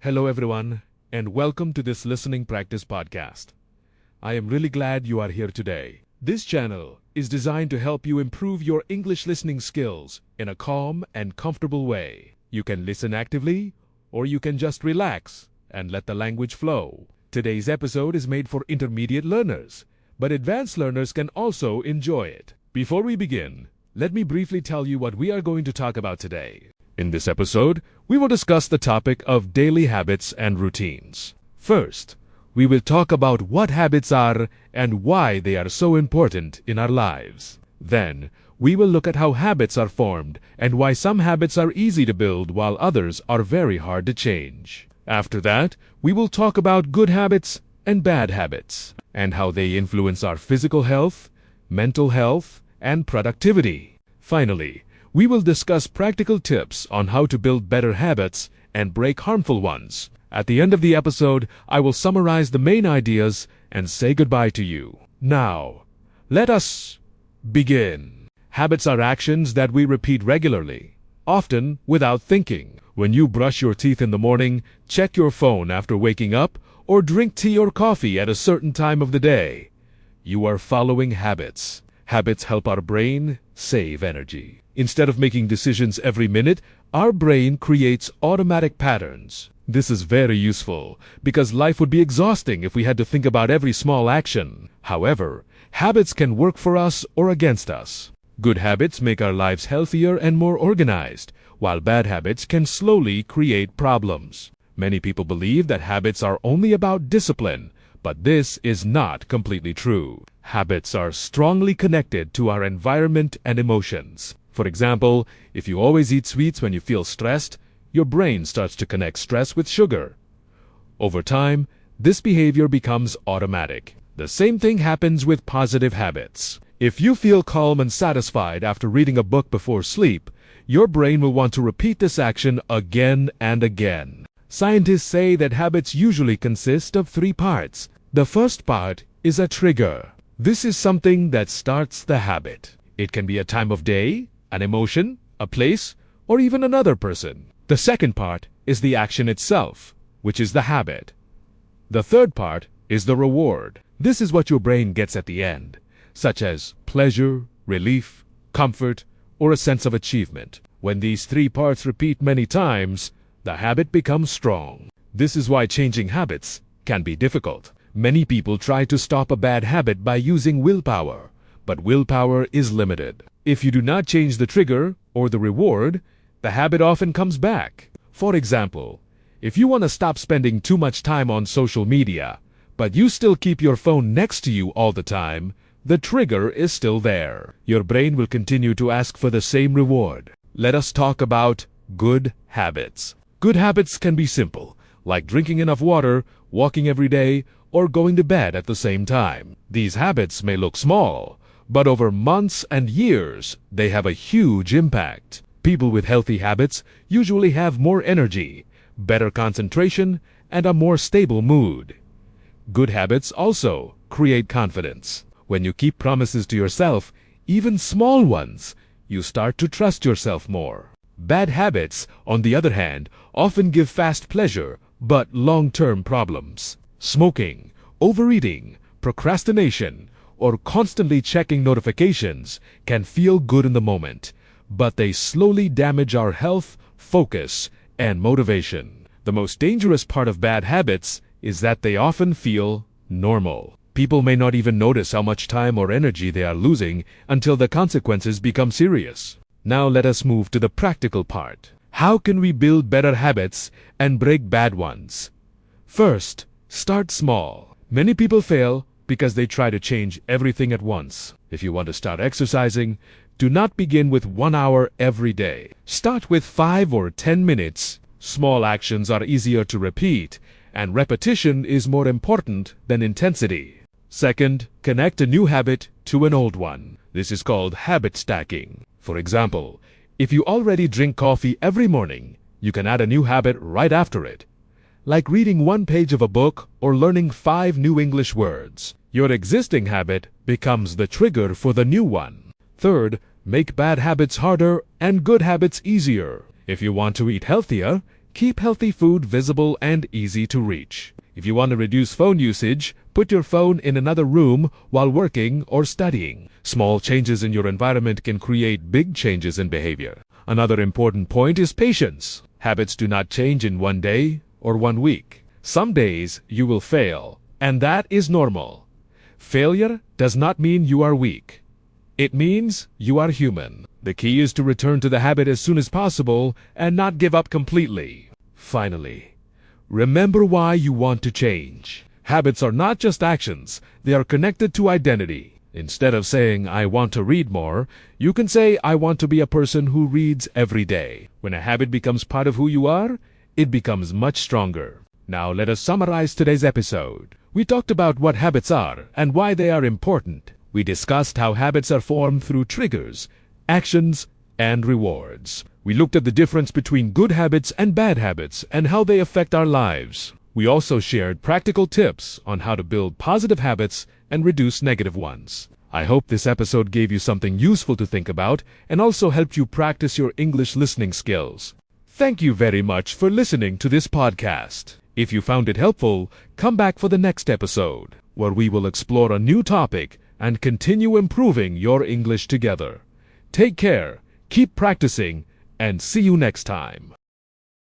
Hello, everyone, and welcome to this listening practice podcast. I am really glad you are here today. This channel is designed to help you improve your English listening skills in a calm and comfortable way. You can listen actively, or you can just relax and let the language flow. Today's episode is made for intermediate learners, but advanced learners can also enjoy it. Before we begin, let me briefly tell you what we are going to talk about today. In this episode, we will discuss the topic of daily habits and routines. First, we will talk about what habits are and why they are so important in our lives. Then, we will look at how habits are formed and why some habits are easy to build while others are very hard to change. After that, we will talk about good habits and bad habits and how they influence our physical health, mental health, and productivity. Finally, we will discuss practical tips on how to build better habits and break harmful ones. At the end of the episode, I will summarize the main ideas and say goodbye to you. Now, let us begin. Habits are actions that we repeat regularly, often without thinking. When you brush your teeth in the morning, check your phone after waking up, or drink tea or coffee at a certain time of the day, you are following habits. Habits help our brain save energy. Instead of making decisions every minute, our brain creates automatic patterns. This is very useful because life would be exhausting if we had to think about every small action. However, habits can work for us or against us. Good habits make our lives healthier and more organized, while bad habits can slowly create problems. Many people believe that habits are only about discipline, but this is not completely true. Habits are strongly connected to our environment and emotions. For example, if you always eat sweets when you feel stressed, your brain starts to connect stress with sugar. Over time, this behavior becomes automatic. The same thing happens with positive habits. If you feel calm and satisfied after reading a book before sleep, your brain will want to repeat this action again and again. Scientists say that habits usually consist of three parts. The first part is a trigger. This is something that starts the habit. It can be a time of day, an emotion, a place, or even another person. The second part is the action itself, which is the habit. The third part is the reward. This is what your brain gets at the end, such as pleasure, relief, comfort, or a sense of achievement. When these three parts repeat many times, the habit becomes strong. This is why changing habits can be difficult. Many people try to stop a bad habit by using willpower, but willpower is limited. If you do not change the trigger or the reward, the habit often comes back. For example, if you want to stop spending too much time on social media, but you still keep your phone next to you all the time, the trigger is still there. Your brain will continue to ask for the same reward. Let us talk about good habits. Good habits can be simple, like drinking enough water, walking every day, or going to bed at the same time. These habits may look small, but over months and years, they have a huge impact. People with healthy habits usually have more energy, better concentration, and a more stable mood. Good habits also create confidence. When you keep promises to yourself, even small ones, you start to trust yourself more. Bad habits, on the other hand, often give fast pleasure, but long-term problems. Smoking, overeating, procrastination, or constantly checking notifications can feel good in the moment, but they slowly damage our health, focus, and motivation. The most dangerous part of bad habits is that they often feel normal. People may not even notice how much time or energy they are losing until the consequences become serious. Now let us move to the practical part. How can we build better habits and break bad ones? First, start small. Many people fail because they try to change everything at once. If you want to start exercising, do not begin with 1 hour every day. Start with 5 or 10 minutes. Small actions are easier to repeat, and repetition is more important than intensity. Second, connect a new habit to an old one. This is called habit stacking. For example, if you already drink coffee every morning, you can add a new habit right after it, like reading 1 page of a book or learning 5 new English words. Your existing habit becomes the trigger for the new one. Third, make bad habits harder and good habits easier. If you want to eat healthier, Keep healthy food visible and easy to reach. If you want to reduce phone usage, put your phone in another room while working or studying. Small changes in your environment can create big changes in behavior. Another important point is patience. Habits do not change in one day or one week. Some days you will fail, and that is normal. Failure does not mean you are weak. It means you are human. The key is to return to the habit as soon as possible and not give up completely. Finally, remember why you want to change. Habits are not just actions, they are connected to identity. Instead of saying, I want to read more, you can say, I want to be a person who reads every day. When a habit becomes part of who you are, it becomes much stronger. Now let us summarize today's episode. We talked about what habits are and why they are important. We discussed how habits are formed through triggers, actions, and rewards. We looked at the difference between good habits and bad habits and how they affect our lives. We also shared practical tips on how to build positive habits and reduce negative ones. I hope this episode gave you something useful to think about and also helped you practice your English listening skills. Thank you very much for listening to this podcast. If you found it helpful, come back for the next episode, where we will explore a new topic and continue improving your English together. Take care, keep practicing, and see you next time.